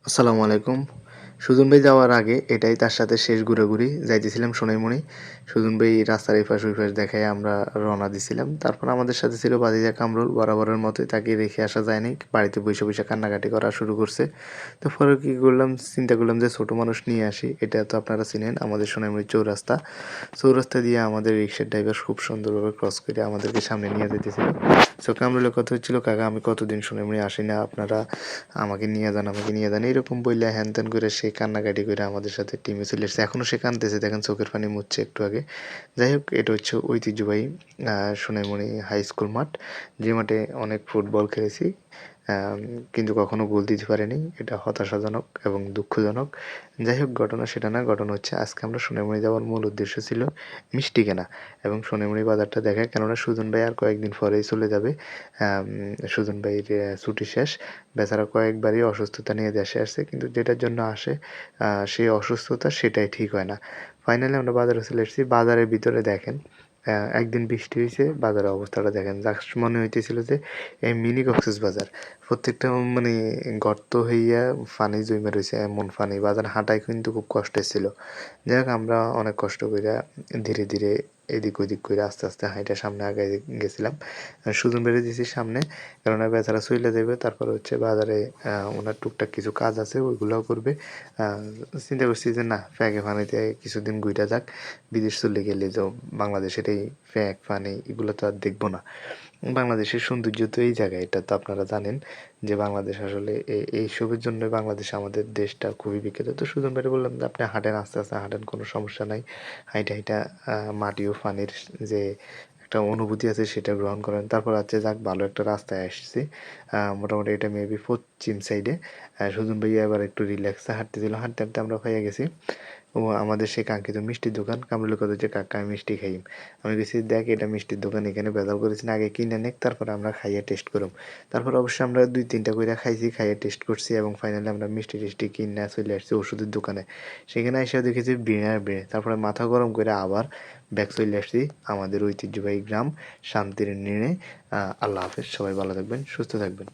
আসসালামু আলাইকুম। সুজন ভাই যাওয়ার আগে এটাই তার সাথে শেষ ঘোরাঘুরি। যাইতেছিলাম সোনাইমুড়ি। সুজন ভাই রাস্তার এপাশ ওপাশ দেখাইয়া আমরা রওনা দিছিলাম। তারপর আমাদের সাথে ছিল ভাতিজা কামরুল। বরাবরের মতোই তাকে রেখে আসা যায়নি। বাড়িতে বইসা, বইসা কান্নাকাটি করা শুরু করছে। তো পরে কি করলাম, চিন্তা করলাম যে ছোট মানুষ নিয়ে আসি। এটা তো আপনারা চিনেন আমাদের সোনাইমুড়ি চৌরাস্তা। চৌরাস্তা দিয়ে আমাদের রিক্সার ড্রাইভার খুব সুন্দরভাবে ক্রস করে আমাদেরকে সামনে নিয়ে যেতেছিল। সো কামরুলের কথা হচ্ছিল, কাকা আমি কতদিন সোনাইমুড়ি আসি না, আপনারা আমাকে নিয়ে যান, আমাকে নিয়ে যান, এইরকম বললে হ্যান ত্যান করে সে কান্নাকাটি করে আমাদের সাথে টিমে চলে এসেছে। এখনও সে কাঁদতেছে, দেখেন চোখের পানি মুছছে একটু আগে। যাই হোক, এটা হচ্ছে ঐতিহ্যবাহী সোনাইমুড়ি হাই স্কুল মাঠ, যে মাঠে অনেক ফুটবল খেলেছি, আম, কিন্তু কখনো গোল দিতে পারিনি। এটা হতাশাজনক এবং দুঃখজনক। যাই হোক, ঘটনা সেটা না, ঘটনা হচ্ছে আজকে আমরা সোনাইমুড়ি যাওয়ার মূল উদ্দেশ্য ছিল মিষ্টি কেনা এবং সোনাইমুড়ি বাজারটা দেখা, কেননা সুজন ভাই আর কয়েকদিন পরেই চলে যাবে। সুজন ভাইয়ের ছুটি শেষ। বেচারা কয়েকবারই অসুস্থতা নিয়ে দেশে আসছে, কিন্তু যেটার জন্য আসে সেই অসুস্থতা সেটাই ঠিক হয় না। ফাইনালি আমরা বাজারে চলে এসেছি। বাজারের ভিতরে দেখেন, একদিন বৃষ্টি হয়েছে, বাজারের অবস্থাটা দেখেন, জাস্ট মনে হইতেছিল যে এই মিনি কক্সবাজার। প্রত্যেকটা মানে গর্ত হইয়া পানি জমে রয়েছে, এমন পানি, বাজার হাঁটায় কিন্তু খুব কষ্টের ছিল। যাই হোক, আমরা অনেক কষ্ট কইরা ধীরে ধীরে এদিক ওদিক করে আস্তে আস্তে হাঁইটা সামনে আগায় গেছিলাম। সুজন বেড়ে দিয়েছি সামনে, কেননা বেচারা চইলা যাবে। তারপর হচ্ছে বাজারে ওনার টুকটাক কিছু কাজ আছে, ওইগুলোও করবে। চিন্তা করছি যে না, ফ্যাকে ফানিতে কিছুদিন ঘুইরা যাক। বিদেশ চলে গেলে তো বাংলাদেশের এই ফ্যাক ফানি এগুলো তো আর দেখবো না। বাংলাদেশের সৌন্দর্য তো এই জায়গায়, এটা তো আপনারা জানেন যে বাংলাদেশ আসলে এইসবের জন্য বাংলাদেশ, আমাদের দেশটা খুবই বিখ্যাত। তো সুজন ভাইরে বললাম যে আপনি হাঁটেন, আস্তে আস্তে হাঁটেন, কোনো সমস্যা নাই। হাইটা হাইটা মাটি ও পানির যে একটা অনুভূতি আছে সেটা গ্রহণ করেন। তারপর আছে যাক, ভালো একটা রাস্তায় আসছি। মোটামুটি এটা মেবি পশ্চিম সাইডে। সুজন ভাইয়া এবার একটু রিল্যাক্সে হাঁটতেছিল, হাঁটতে হাঁটতে আমরা পাইয়া গেছি ও আমাদের সেই কাঙ্ক্ষিত মিষ্টির দোকান। কামরুলের কথা হচ্ছে, কাকা আমি মিষ্টি খাইম। আমি গেছি, দেখ এটা মিষ্টির দোকান, এখানে ভেজাল করেছি না, আগে কিনে নেক, তারপর আমরা খাইয়ে টেস্ট করুম। তারপর অবশ্যই আমরা 2-3টা করে খাইছি, খাইয়ে টেস্ট করছি এবং ফাইনালি আমরা মিষ্টি টিষ্টি কিনে চলে আসছি ওষুধের দোকানে। সেখানে এসে দেখেছি বিড়ে আর বিড়ে। তারপরে মাথা গরম করে আবার ব্যাক চলে আসছি আমাদের ঐতিহ্যবাহী গ্রাম শান্তির নীড়ে। আল্লাহ হাফেজ, সবাই ভালো থাকবেন, সুস্থ থাকবেন।